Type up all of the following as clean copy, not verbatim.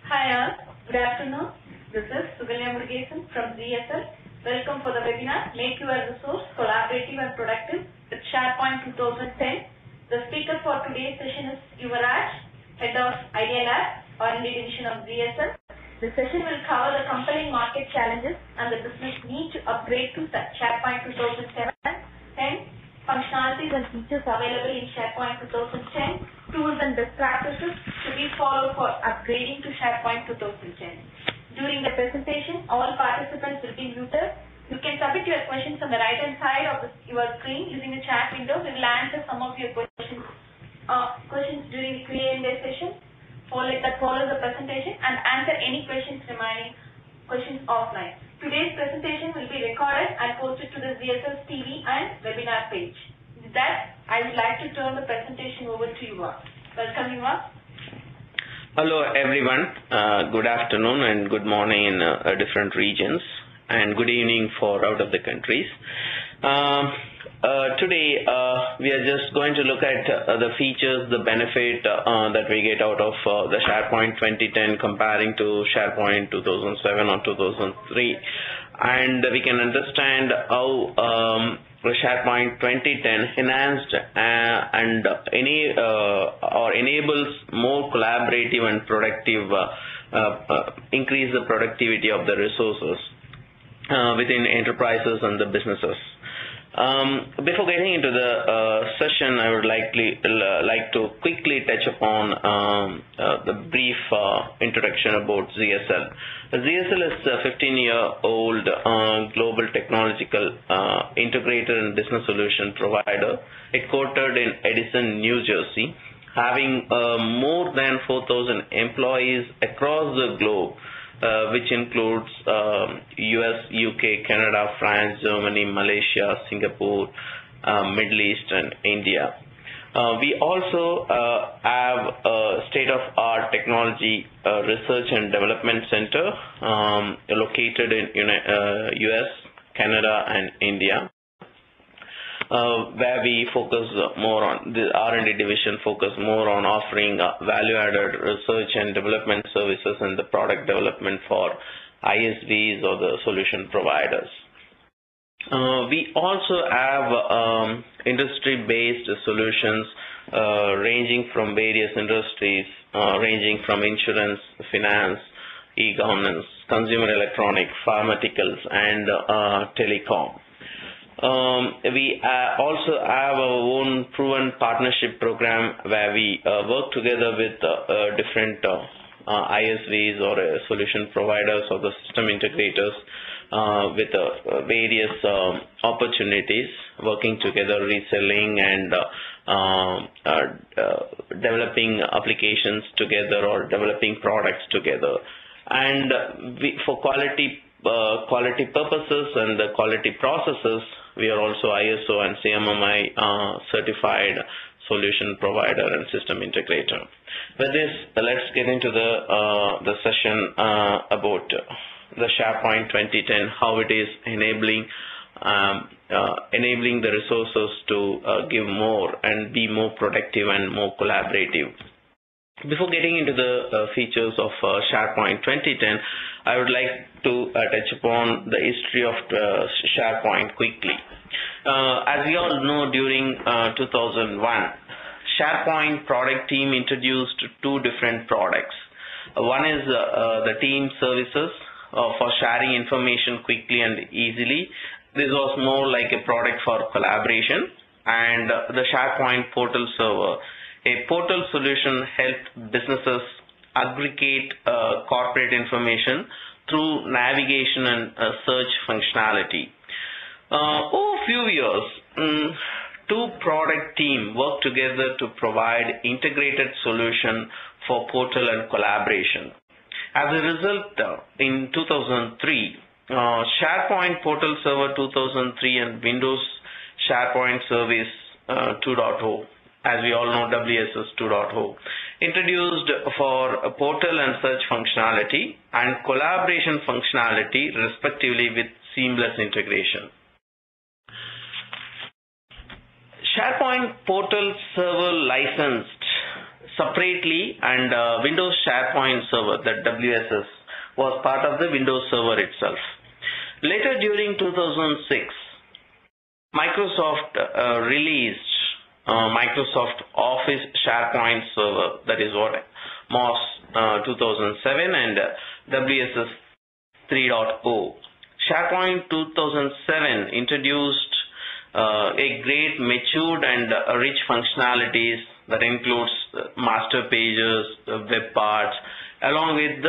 Hi all, good afternoon. This is Sugalya Murugesan from ZSL. Welcome for the webinar, Make Your Resource Collaborative and Productive with SharePoint 2010. The speaker for today's session is Yuvaraj, Head of Idea Lab, R&D Division of ZSL. The session will cover the compelling market challenges and the business need to upgrade to SharePoint 2007 and functionalities and features available in SharePoint 2010, tools and best practices to be followed for upgrading to SharePoint 2010. During the presentation, all participants will be muted. You can submit your questions on the right-hand side of your screen using the chat window. We will answer some of your questions during the Q&A session that follows the presentation and answer any questions offline. Today's presentation will be recorded and posted to the ZSL TV and webinar page. With that, I would like to turn the presentation over to Yuva. Welcome, Yuva. Hello, everyone. Good afternoon and good morning in different regions, and good evening for out of the countries. Today, we are just going to look at the features, the benefit that we get out of the SharePoint 2010 comparing to SharePoint 2007 or 2003, and we can understand how the SharePoint 2010 enhanced and enables more collaborative and productive, increase the productivity of the resources within enterprises and the businesses. Before getting into the session, I would like to quickly touch upon the brief introduction about ZSL. ZSL is a 15-year-old global technological integrator and business solution provider headquartered in Edison, New Jersey, having more than 4,000 employees across the globe, which includes US, UK, Canada, France, Germany, Malaysia, Singapore, Middle East, and India. We also have a state-of-art technology research and development center located in US, Canada, and India, where we focus more on the R&D division, focus more on offering value-added research and development services and the product development for ISVs or the solution providers. We also have industry-based solutions ranging from various industries, ranging from insurance, finance, e-governance, consumer electronics, pharmaceuticals, and telecom. We also have our own proven partnership program where we work together with different ISVs or solution providers or the system integrators with various opportunities, working together, reselling and developing applications together or developing products together. And for quality purposes and the quality processes, we are also ISO and CMMI certified solution provider and system integrator. With this, let's get into the session about the SharePoint 2010, how it is enabling the resources to give more and be more productive and more collaborative. Before getting into the features of SharePoint 2010, I would like to touch upon the history of SharePoint quickly. As we all know, during 2001, SharePoint product team introduced two different products. One is the team services for sharing information quickly and easily. This was more like a product for collaboration, and the SharePoint portal server. A portal solution helped businesses aggregate corporate information through navigation and search functionality. Over a few years, two product teams worked together to provide integrated solution for portal and collaboration. As a result, in 2003, SharePoint Portal Server 2003 and Windows SharePoint Service 2.0, as we all know, WSS 2.0, introduced for portal and search functionality and collaboration functionality, respectively, with seamless integration. SharePoint Portal Server licensed separately, and Windows SharePoint Server, that WSS, was part of the Windows Server itself. Later, during 2006, Microsoft released Microsoft Office SharePoint Server, that is what MOS 2007, and WSS 3.0. SharePoint 2007 introduced a great matured and rich functionalities that includes master pages, web parts, along with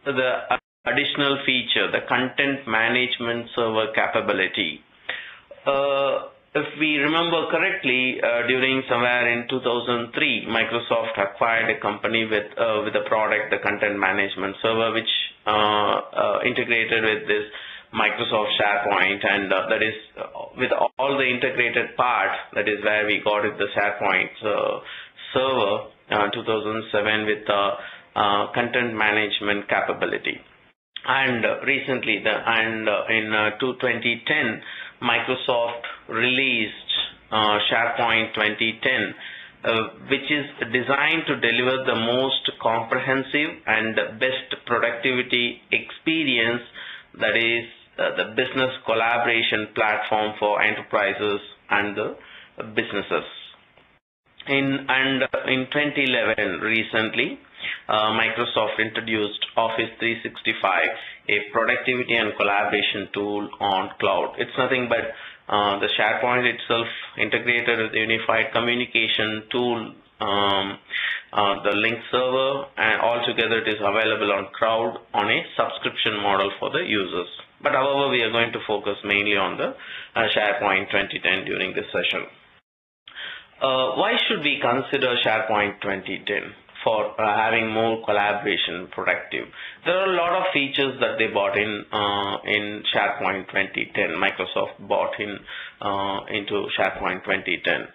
the additional feature, the content management server capability. If we remember correctly, during somewhere in 2003, Microsoft acquired a company with a product, the content management server, which integrated with this Microsoft SharePoint, and that is with all the integrated parts, that is where we got it, the SharePoint server 2007 with content management capability. And recently, in 2010, Microsoft released SharePoint 2010, which is designed to deliver the most comprehensive and best productivity experience, that is the business collaboration platform for enterprises and the businesses. In 2011, recently, Microsoft introduced Office 365, a productivity and collaboration tool on cloud. It's nothing but the SharePoint itself integrated with the unified communication tool, the link server, and altogether it is available on cloud on a subscription model for the users. But however, we are going to focus mainly on the SharePoint 2010 during this session. Why should we consider SharePoint 2010 for having more collaboration productive? There are a lot of features that they bought in SharePoint 2010. Microsoft bought into SharePoint 2010.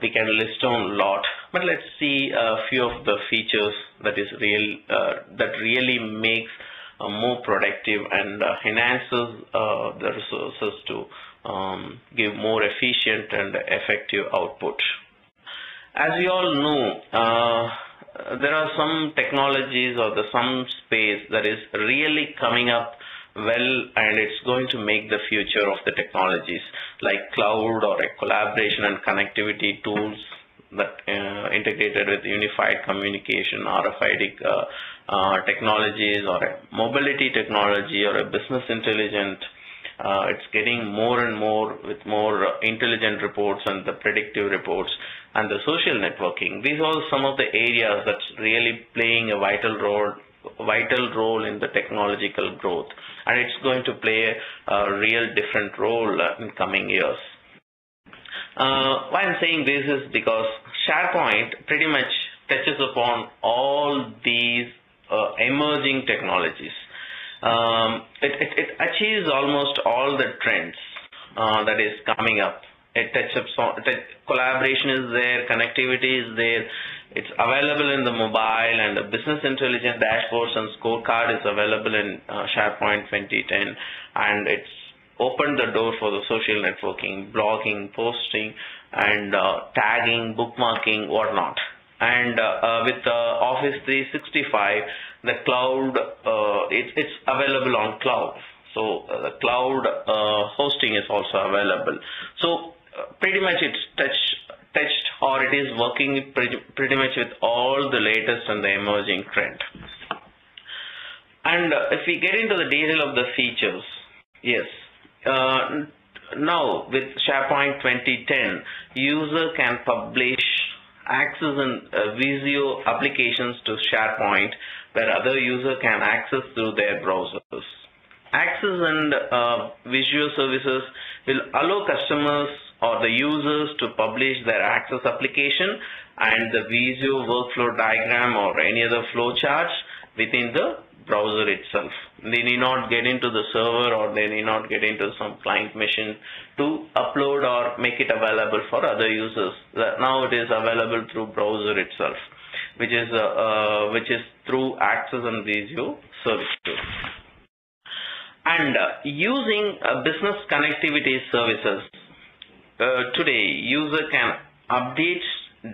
We can list down a lot, but let's see a few of the features that really makes more productive and enhances the resources to give more efficient and effective output. As we all know, there are some technologies or some space that is really coming up well, and it's going to make the future of the technologies like cloud or a collaboration and connectivity tools that integrated with unified communication, RFID technologies, or a mobility technology, or a business intelligence. It's getting more and more with more intelligent reports and the predictive reports, and the social networking. These are some of the areas that's really playing a vital role in the technological growth, and it's going to play a real different role in coming years. Why I'm saying this is because SharePoint pretty much touches upon all these emerging technologies. It achieves almost all the trends that is coming up. It touches on collaboration is there, connectivity is there. It's available in the mobile, and the business intelligence dashboards and scorecard is available in SharePoint 2010, and it's opened the door for the social networking, blogging, posting, and tagging, bookmarking, whatnot. And with Office 365, the cloud, it's available on cloud. So the cloud hosting is also available. So pretty much it's touched or it is working pretty much with all the latest and the emerging trend. And if we get into the detail of the features, yes. Now with SharePoint 2010, user can publish access and Visio applications to SharePoint where other user can access through their browsers. Access and Visio services will allow customers or the users to publish their Access application and the Visio workflow diagram or any other flow charts within the browser itself. They need not get into the server, or they need not get into some client machine to upload or make it available for other users. Now it is available through browser itself, which is through Access and Visio services. And using business connectivity services, today user can update,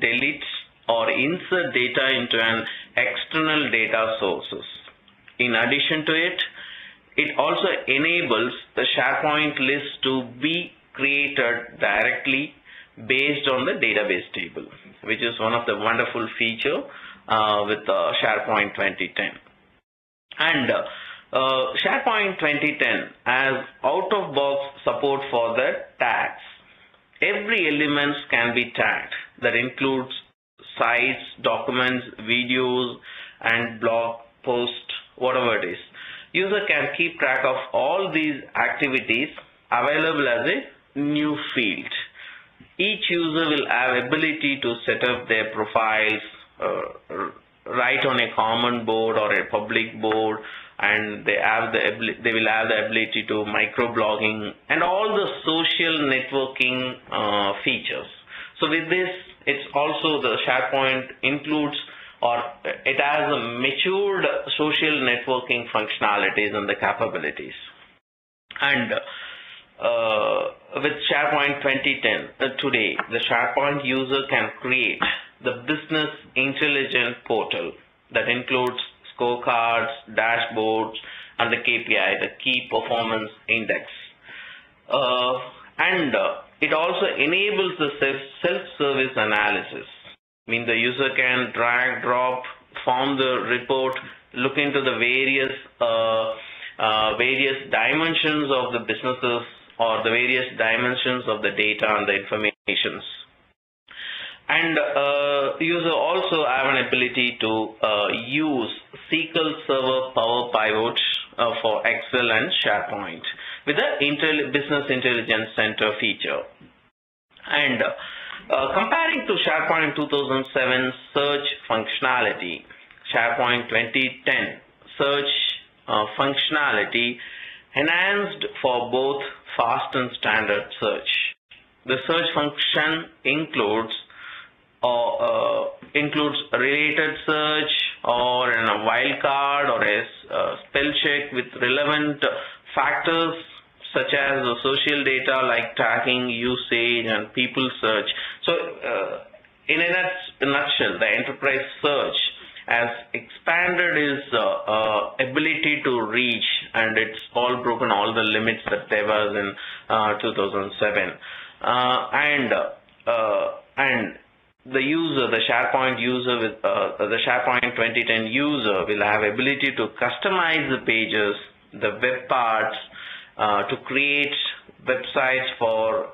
delete, or insert data into an external data sources. In addition to it, it also enables the SharePoint list to be created directly based on the database table, which is one of the wonderful feature with SharePoint 2010. And SharePoint 2010 has out-of-box support for the tags. Every element can be tagged. That includes sites, documents, videos, and blog posts, whatever it is. User can keep track of all these activities available as a new field. Each user will have ability to set up their profiles, write on a common board or a public board, and they will have the ability to microblogging and all the social networking features. So with this, it's also the SharePoint includes, or it has a matured social networking functionalities and the capabilities. And with SharePoint 2010 today, the SharePoint user can create the business intelligence portal that includes scorecards, dashboards, and the KPI, the key performance index. And it also enables the self-service analysis. I mean, the user can drag, drop, form the report, look into the various dimensions of the businesses or the various dimensions of the data and the informations. And user also have an ability to use SQL Server Power Pivots for Excel and SharePoint with the Business Intelligence Center feature. And comparing to SharePoint 2007 search functionality, SharePoint 2010 search functionality enhanced for both fast and standard search. The search function includes related search or a wildcard or a spell check with relevant factors such as the social data like tracking, usage, and people search. So in a nutshell, the enterprise search has expanded its ability to reach, and it's all broken all the limits that there was in 2007. And the user, the SharePoint user with the SharePoint 2010 user will have ability to customize the pages, the web parts, to create websites for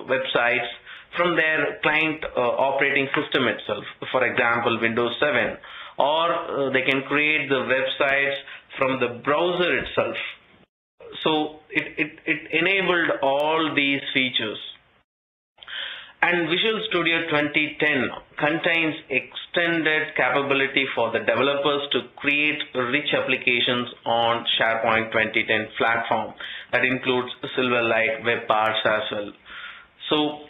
websites from their client operating system itself, for example Windows 7, or they can create the websites from the browser itself. So it enabled all these features. And Visual Studio 2010 contains extended capability for the developers to create rich applications on SharePoint 2010 platform. That includes Silverlight, web parts as well. So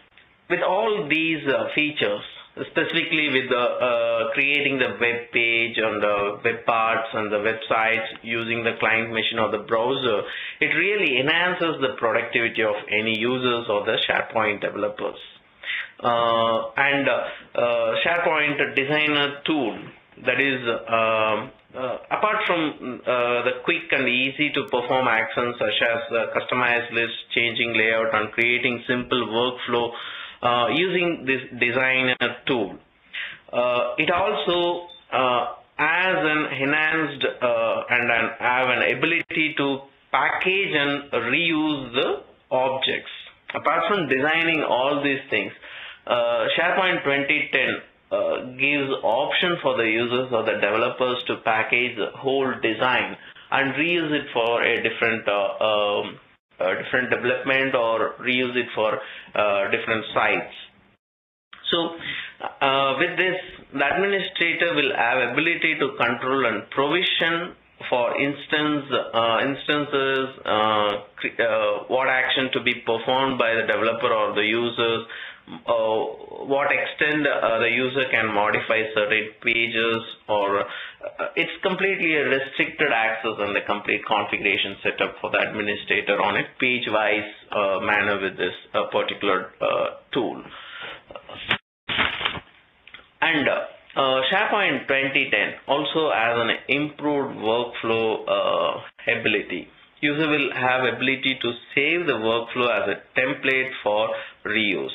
with all these features, specifically with the creating the web page and the web parts and the websites using the client machine or the browser, it really enhances the productivity of any users or the SharePoint developers. And SharePoint Designer tool, that is apart from the quick and easy to perform actions such as customized lists, changing layout, and creating simple workflow using this Designer tool, it also has an enhanced and have an ability to package and reuse the objects. Apart from designing all these things, SharePoint 2010 gives option for the users or the developers to package the whole design and reuse it for a different development or reuse it for different sites. So with this, the administrator will have ability to control and provision for instances, what action to be performed by the developer or the users, what extent the user can modify certain pages, or it's completely a restricted access and the complete configuration setup for the administrator on a page-wise manner with this particular tool. And SharePoint 2010 also has an improved workflow ability. User will have ability to save the workflow as a template for reuse.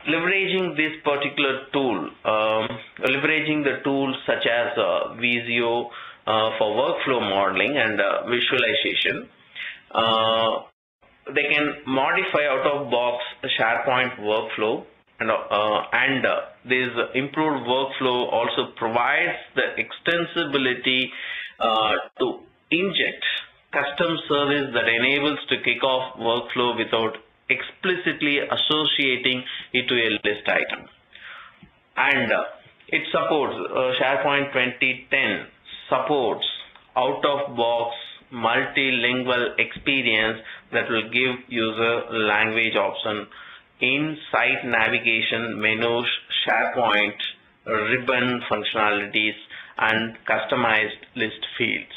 Leveraging this particular tool, leveraging the tools such as Visio for workflow modeling and visualization, they can modify out-of-box SharePoint workflow, and this improved workflow also provides the extensibility to inject custom service that enables to kick off workflow without explicitly associating it to a list item. And it supports SharePoint 2010 supports out-of-box multilingual experience that will give user language option in site navigation menus, SharePoint ribbon functionalities, and customized list fields.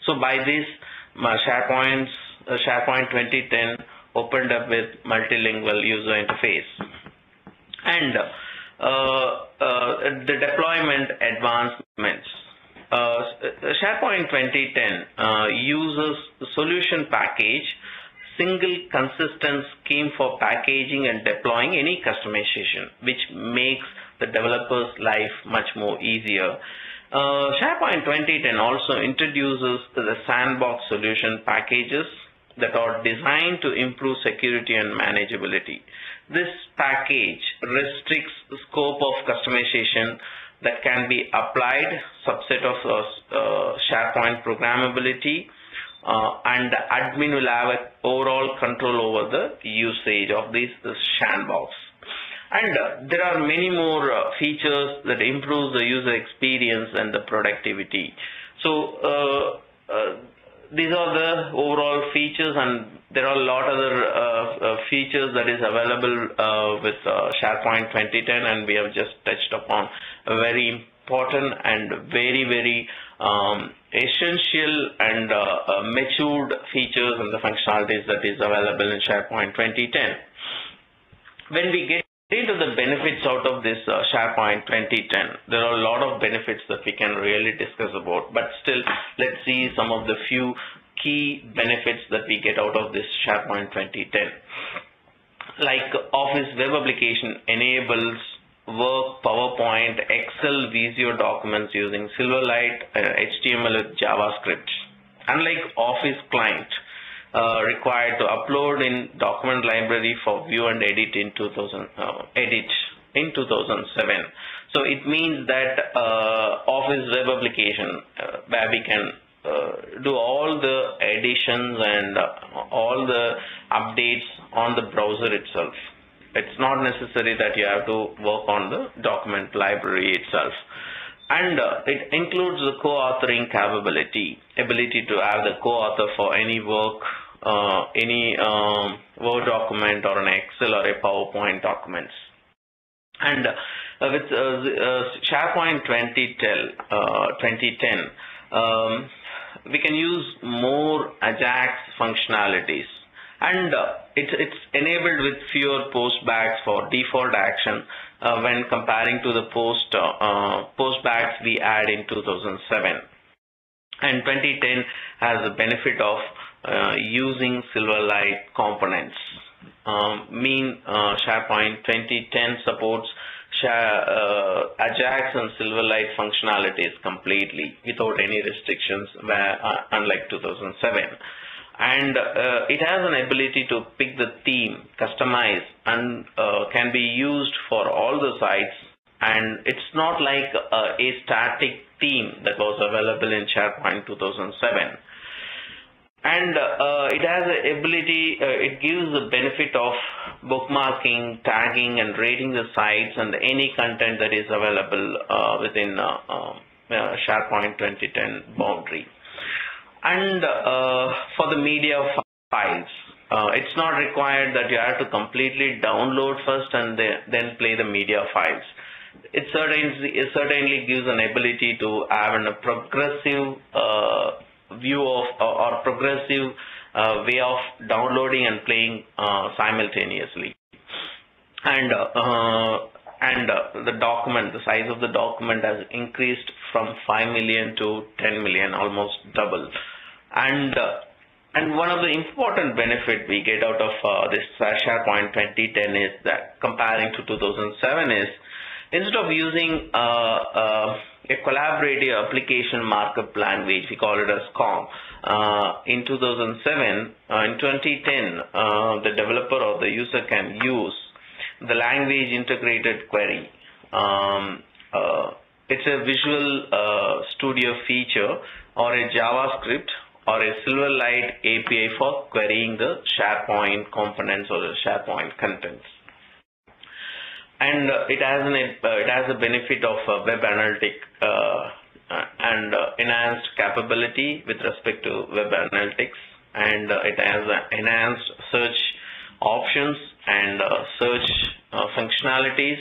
So by this, SharePoint 2010 opened up with multilingual user interface. And the deployment advancements. SharePoint 2010 uses solution package, single consistent scheme for packaging and deploying any customization, which makes the developer's life much more easier. SharePoint 2010 also introduces the sandbox solution packages that are designed to improve security and manageability. This package restricts the scope of customization that can be applied, subset of SharePoint programmability, and the admin will have overall control over the usage of this sandbox. And there are many more features that improve the user experience and the productivity. So these are the overall features, and there are a lot of other features that is available with SharePoint 2010, and we have just touched upon a very important and very essential and matured features and the functionalities that is available in SharePoint 2010. When we get into the benefits out of this SharePoint 2010, there are a lot of benefits that we can really discuss about, but still let's see some of the few key benefits that we get out of this SharePoint 2010. Like Office web application enables Word, PowerPoint, Excel, Visio documents using Silverlight, HTML with JavaScript. Unlike Office client, required to upload in document library for view and edit in 2007. So it means that Office web application where we can do all the additions and all the updates on the browser itself. It's not necessary that you have to work on the document library itself. And it includes the co-authoring capability, ability to have the co-author for any work, any Word document or an Excel or a PowerPoint documents. And with SharePoint 2010, we can use more Ajax functionalities. And it's enabled with fewer postbacks for default action when comparing to the postbacks we had in 2007. And 2010 has the benefit of using Silverlight components. SharePoint 2010 supports Ajax and Silverlight functionalities completely without any restrictions, unlike 2007. And it has an ability to pick the theme, customize, and can be used for all the sites. And it's not like a static theme that was available in SharePoint 2007. And it has the ability, it gives the benefit of bookmarking, tagging, and rating the sites and any content that is available within SharePoint 2010 boundary. And for the media files, it's not required that you have to completely download first and then play the media files. It certainly gives an ability to have a progressive view of or progressive way of downloading and playing simultaneously. And and the size of the document has increased from 5 million to 10 million, almost double. And one of the important benefit we get out of this SharePoint 2010 is that, comparing to 2007, is instead of using a collaborative application markup language, we call it as COM, in 2007, in 2010, the developer or the user can use the language integrated query. It's a Visual Studio feature or a JavaScript or a Silverlight API for querying the SharePoint components or the SharePoint contents. And it has a benefit of web analytic and enhanced capability with respect to web analytics, and it has enhanced search options and search functionalities.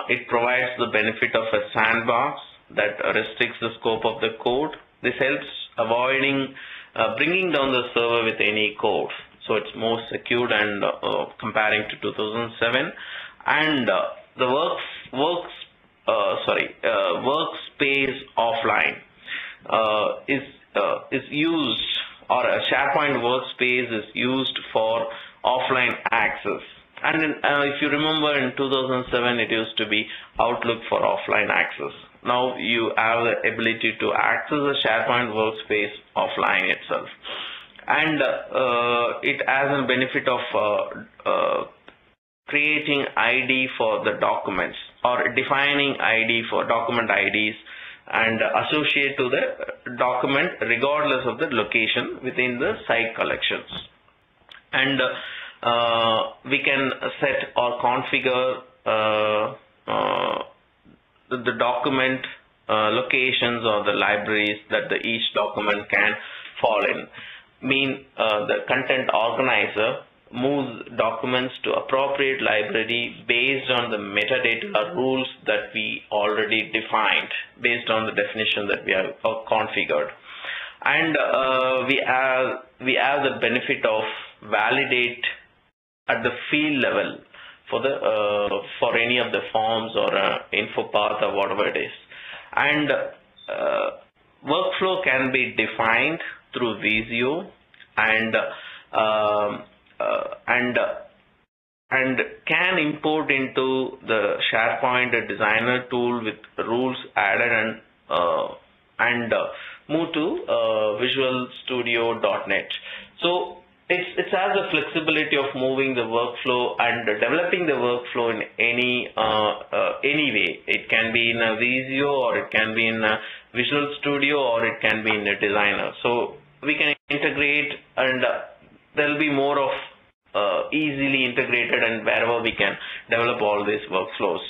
It provides the benefit of a sandbox that restricts the scope of the code. This helps avoiding bringing down the server with any code, so it's more secured and comparing to 2007. And the workspace offline is used, or a SharePoint workspace is used for offline access. And if you remember, in 2007 it used to be Outlook for offline access. Now you have the ability to access the SharePoint workspace offline itself, and it has a benefit of creating ID for the documents, or defining ID for document IDs and associate to the document regardless of the location within the site collections. And we can set or configure the document locations or the libraries that each document can fall in. The content organizer moves documents to appropriate library based on the metadata rules that we already defined, based on the definition that we have configured. And we have the benefit of validate at the field level for any of the forms or info path or whatever it is. And workflow can be defined through Visio and can import into the SharePoint designer tool with rules added and move to Visual Studio.net. So it has the flexibility of moving the workflow and developing the workflow in any way. It can be in a Visio, or it can be in a Visual Studio, or it can be in a designer. So we can integrate, and there will be more of easily integrated, and wherever we can develop all these workflows.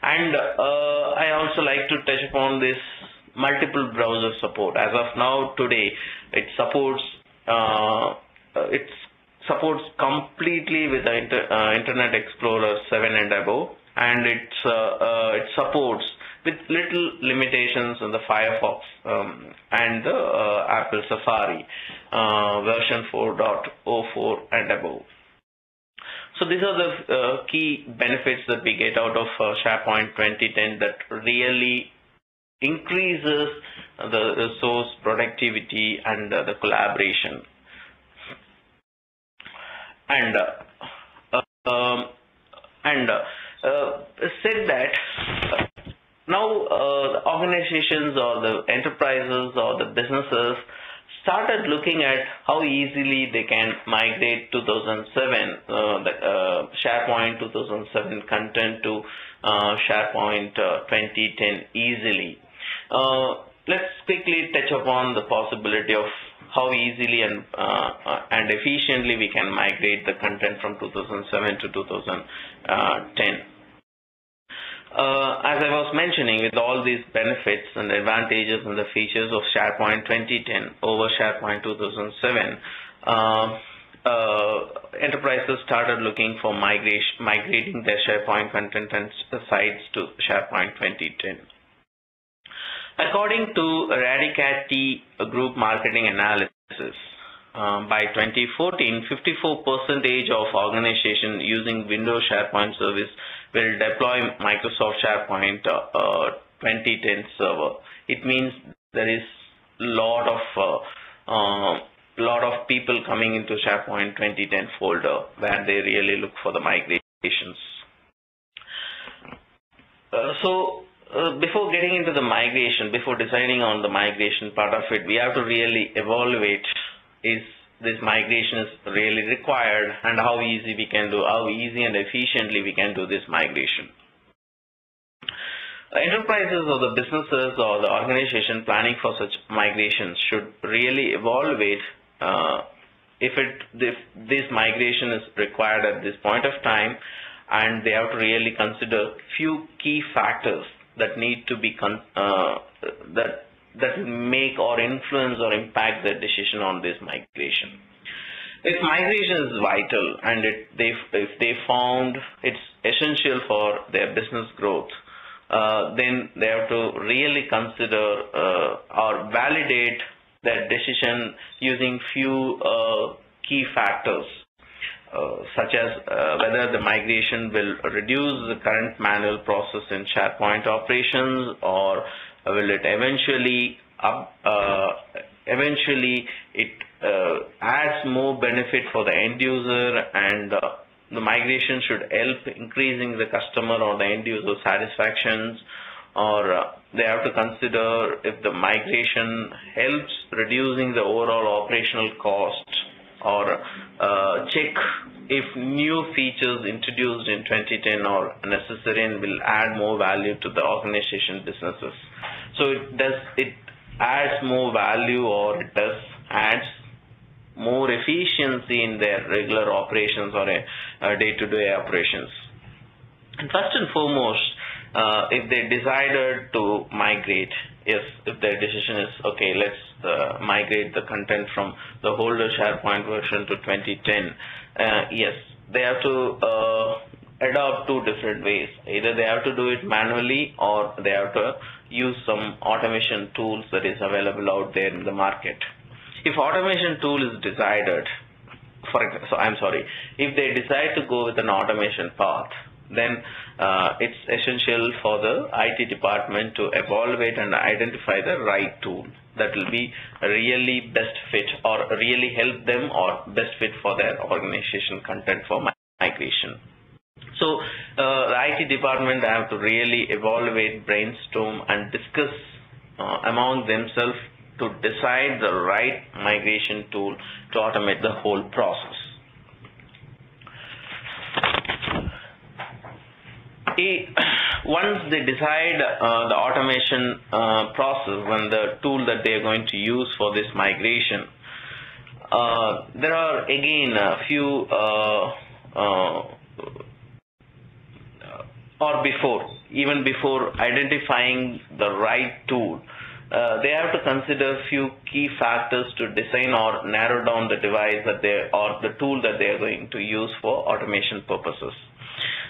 And I also like to touch upon this multiple browser support. As of now, today, it supports completely with the Internet Explorer 7 and above, and it supports with little limitations in the Firefox and the Apple Safari version 4.04 and above. So these are the key benefits that we get out of SharePoint 2010 that really increases the resource productivity and the collaboration. And said that now the organizations or the enterprises or the businesses started looking at how easily they can migrate 2007 SharePoint 2007 content to SharePoint 2010 easily. Let's quickly touch upon the possibility of how easily and efficiently we can migrate the content from 2007 to 2010. As I was mentioning, with all these benefits and advantages and the features of SharePoint 2010 over SharePoint 2007, enterprises started looking for migrating their SharePoint content and sites to SharePoint 2010. According to Radicat Group Marketing Analysis, by 2014, 54% of organizations using Windows SharePoint service will deploy Microsoft SharePoint 2010 server. It means there is lot of people coming into SharePoint 2010 folder where they really look for the migrations. Before getting into the migration, before deciding on the migration part of it, we have to really evaluate is this migration is really required and how easy and efficiently we can do this migration. Enterprises or the businesses or the organization planning for such migrations should really evaluate if this migration is required at this point of time, and they have to really consider few key factors that need to be that make or influence or impact the decision on this migration. If migration is vital and if they found it's essential for their business growth, then they have to really consider or validate that decision using few key factors, such as whether the migration will reduce the current manual process in SharePoint operations, or will it eventually it adds more benefit for the end user, and the migration should help increasing the customer or the end user satisfactions, or they have to consider if the migration helps reducing the overall operational cost, or check if new features introduced in 2010 are necessary and will add more value to the organization businesses. So it adds more value, or it adds more efficiency in their regular operations or day-to-day operations. And first and foremost, if they decided to migrate, if their decision is okay, let's migrate the content from the older SharePoint version to 2010, yes, they have to adopt two different ways. Either they have to do it manually, or they have to use some automation tools that is available out there in the market. If automation tool is decided, if they decide to go with an automation path, then it's essential for the IT department to evaluate and identify the right tool that will be really best fit or really help them or best fit for their organization content for migration. So the IT department have to really evaluate, brainstorm, and discuss among themselves to decide the right migration tool to automate the whole process. Once they decide the automation process and the tool that they are going to use for this migration, there are again a few even before identifying the right tool, they have to consider few key factors to design or narrow down the device that or the tool that they are going to use for automation purposes.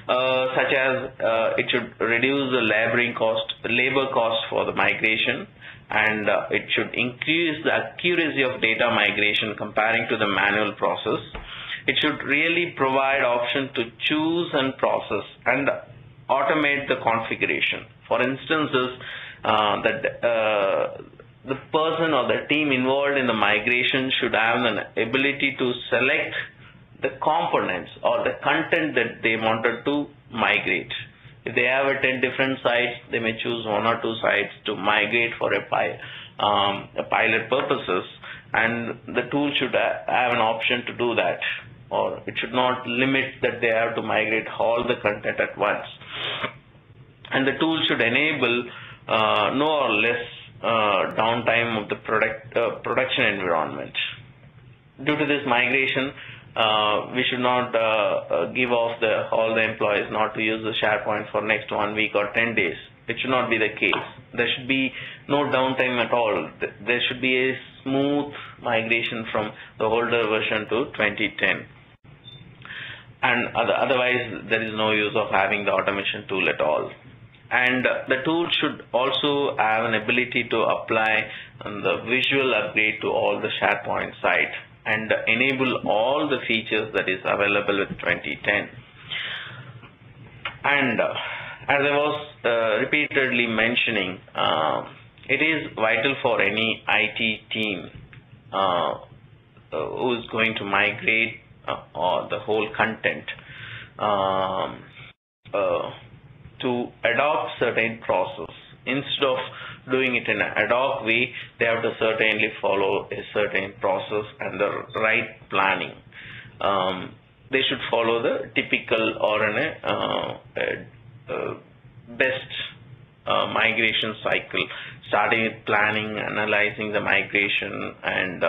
Such as it should reduce the labor cost for the migration, and it should increase the accuracy of data migration comparing to the manual process. It should really provide option to choose and process and automate the configuration. For instances, the person or the team involved in the migration should have an ability to select the components or the content that they wanted to migrate. If they have 10 different sites, they may choose 1 or 2 sites to migrate for a pilot purposes, and the tool should have an option to do that, or it should not limit that they have to migrate all the content at once. And the tool should enable no or less downtime of the production environment. Due to this migration, we should not give off all the employees not to use the SharePoint for next 1 week or 10 days. It should not be the case. There should be no downtime at all. There should be a smooth migration from the older version to 2010. And otherwise, there is no use of having the automation tool at all. And the tool should also have an ability to apply the visual upgrade to all the SharePoint site. and enable all the features that is available with 2010. And as I was repeatedly mentioning, it is vital for any IT team who is going to migrate or the whole content to adopt certain process. Instead of doing it in an ad hoc way, they have to certainly follow a certain process and the right planning. They should follow the typical or best migration cycle, starting with planning, analyzing the migration, and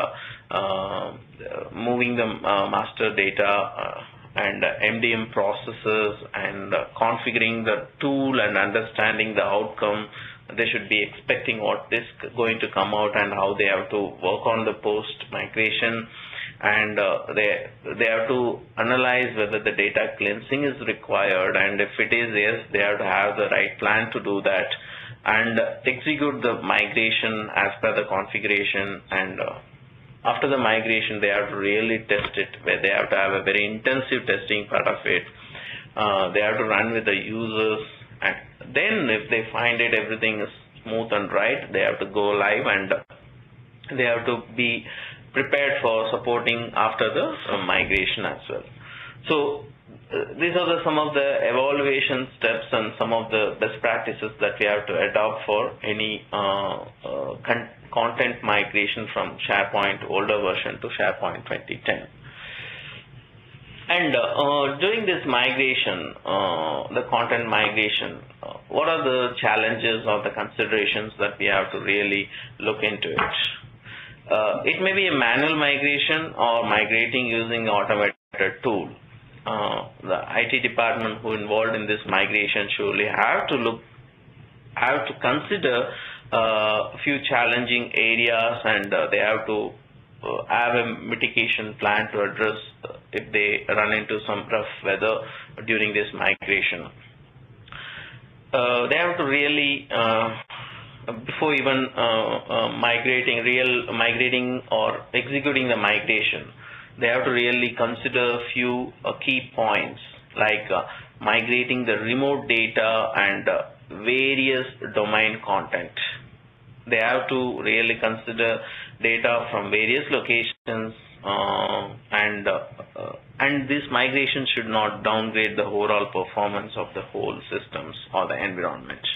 moving the master data and MDM processes, and configuring the tool and understanding the outcome. They should be expecting what is going to come out and how they have to work on the post migration, and they have to analyze whether the data cleansing is required, and if it is, yes, they have to have the right plan to do that and execute the migration as per the configuration. And after the migration, they have to really test it, where they have to have a very intensive testing part of it. They have to run with the users, and then if they find it everything is smooth and right, they have to go live, and they have to be prepared for supporting after the migration as well. So these are some of the evaluation steps and some of the best practices that we have to adopt for any content migration from SharePoint older version to SharePoint 2010. And during this migration, the content migration, what are the challenges or the considerations that we have to really look into it? It may be a manual migration or migrating using automated tool. The IT department who involved in this migration surely have to consider a few challenging areas, and they have to have a mitigation plan to address if they run into some rough weather during this migration. They have to really before even migrating or executing the migration, they have to really consider a few key points, like migrating the remote data and various domain content. They have to really consider data from various locations, and this migration should not downgrade the overall performance of the whole systems or the environment.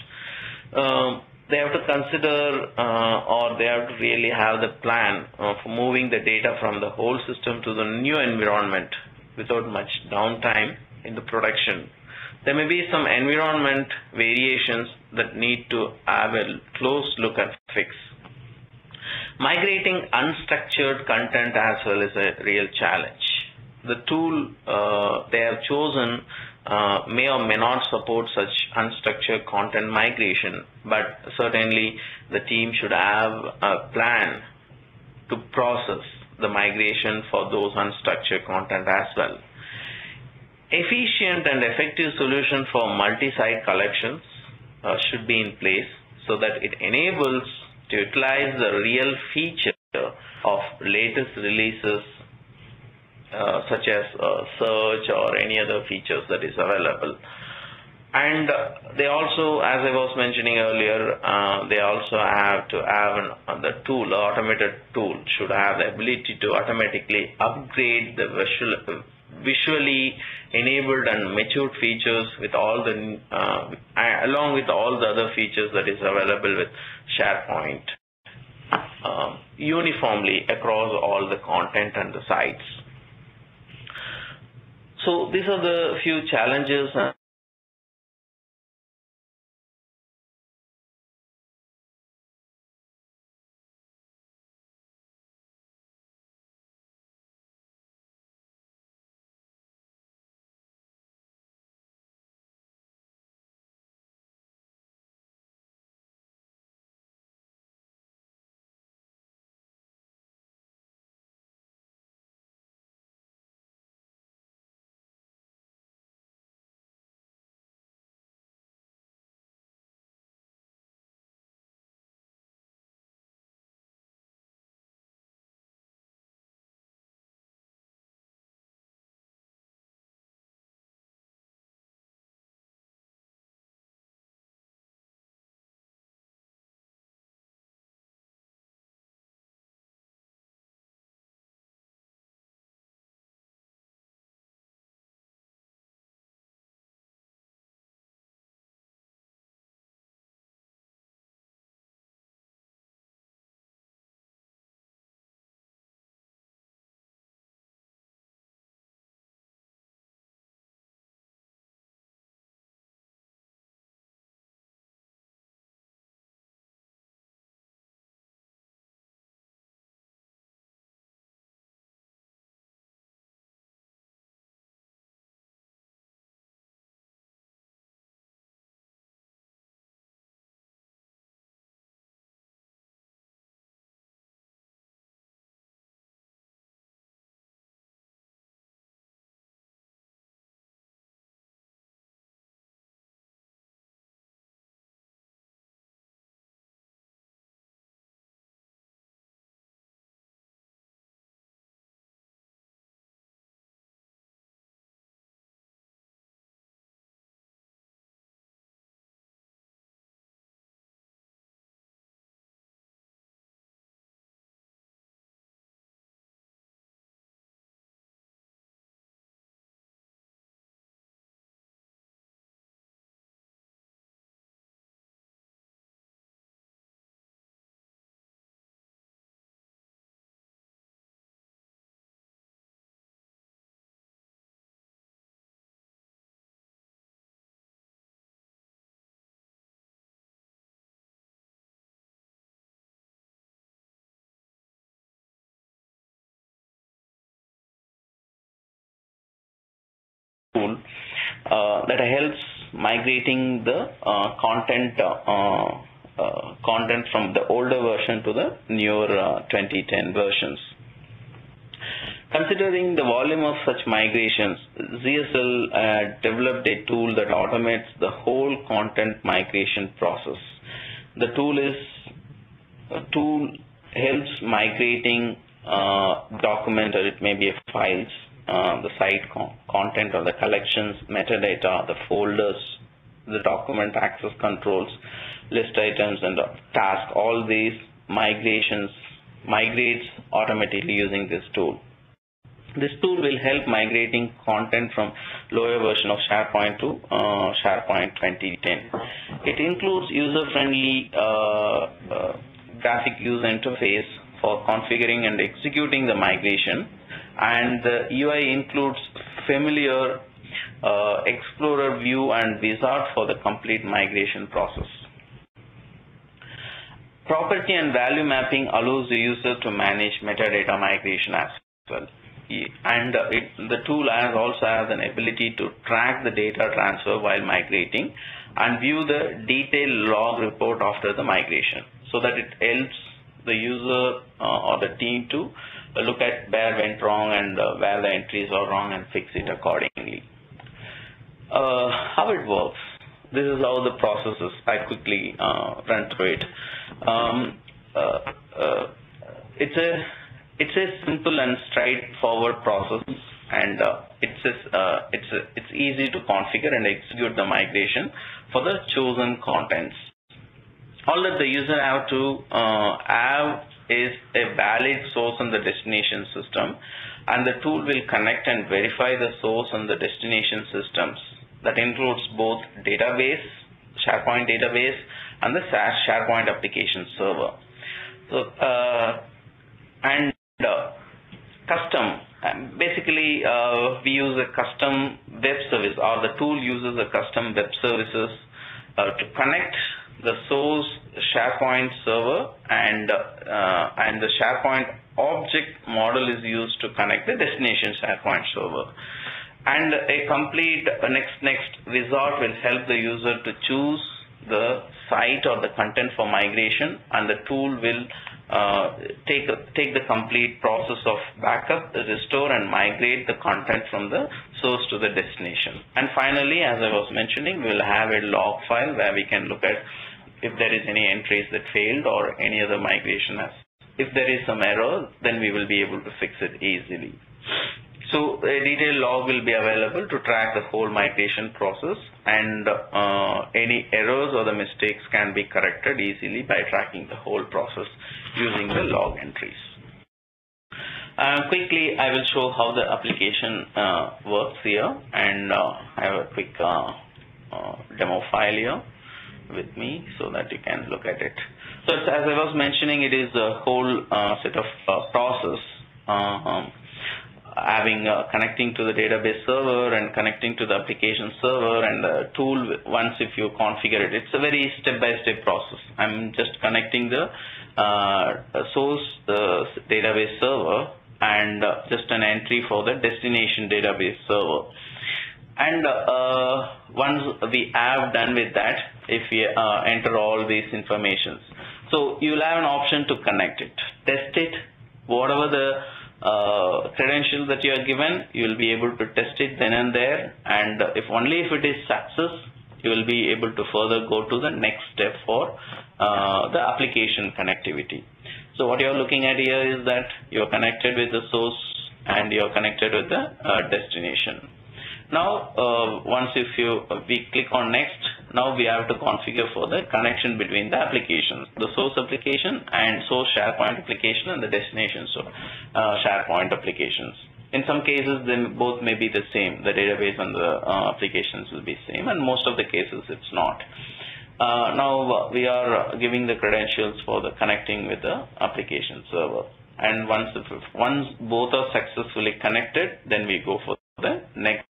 They have to consider or they have to really have the plan for moving the data from the whole system to the new environment without much downtime in the production. There may be some environment variations that need to have a close look and fix. Migrating unstructured content as well is a real challenge. The tool they have chosen may or may not support such unstructured content migration, but certainly the team should have a plan to process the migration for those unstructured content as well. Efficient and effective solution for multi-site collections should be in place so that it enables to utilize the real feature of latest releases such as search or any other features that is available. And they also, as I was mentioning earlier, they also have to have the tool, the automated tool should have the ability to automatically upgrade the visually enabled and matured features with all the along with all the other features that is available with SharePoint uniformly across all the content and the sites. So these are the few challenges that helps migrating the content from the older version to the newer 2010 versions. Considering the volume of such migrations, ZSL developed a tool that automates the whole content migration process. The tool helps migrating document, or it may be files, the site content or the collections, metadata, the folders, the document access controls, list items, and the task. All these migrates automatically using this tool. This tool will help migrating content from lower version of SharePoint to SharePoint 2010. It includes user-friendly graphic user interface for configuring and executing the migration, and the UI includes familiar Explorer view and wizard for the complete migration process. Property and value mapping allows the user to manage metadata migration as well. And the tool also has an ability to track the data transfer while migrating and view the detailed log report after the migration, so that it helps the user or the team to look at where went wrong and where the entries are wrong and fix it accordingly. How it works. This is how the process is. I quickly run through it. It's a simple and straightforward process, and it's easy to configure and execute the migration for the chosen contents. All that the user have to have is a valid source and the destination system, and the tool will connect and verify the source and the destination systems. That includes both database, SharePoint database, and the SharePoint application server. So custom, basically we use a custom web service, or the tool uses a custom web services to connect the source SharePoint server, and the SharePoint object model is used to connect the destination SharePoint server. And a complete next wizard will help the user to choose the site or the content for migration, and the tool will take the complete process of backup, restore, and migrate the content from the source to the destination. And finally, as I was mentioning, we will have a log file where we can look at if there is any entries that failed or any other migration. If there is some error, then we will be able to fix it easily. So a detailed log will be available to track the whole migration process, and any errors or the mistakes can be corrected easily by tracking the whole process using the log entries. Quickly, I will show how the application works here, and I have a quick demo file here with me so that you can look at it. So as I was mentioning, it is a whole set of process having connecting to the database server and connecting to the application server, and the tool, once if you configure it, it's a very step-by-step process. I'm just connecting the source database server and just an entry for the destination database server. And once we have done with that, if we enter all these informations, so you'll have an option to connect it, test it, whatever the credentials that you are given, you will be able to test it then and there, and if it is success, you will be able to further go to the next step for the application connectivity. So what you are looking at here is that you are connected with the source and you are connected with the destination. Now once we click on next, now we have to configure for the connection between the applications, the source application and source SharePoint application, and the destination SharePoint applications. In some cases, then both may be the same. The database and the applications will be same, and most of the cases it's not. Now we are giving the credentials for the connecting with the application server, and once both are successfully connected, then we go for the next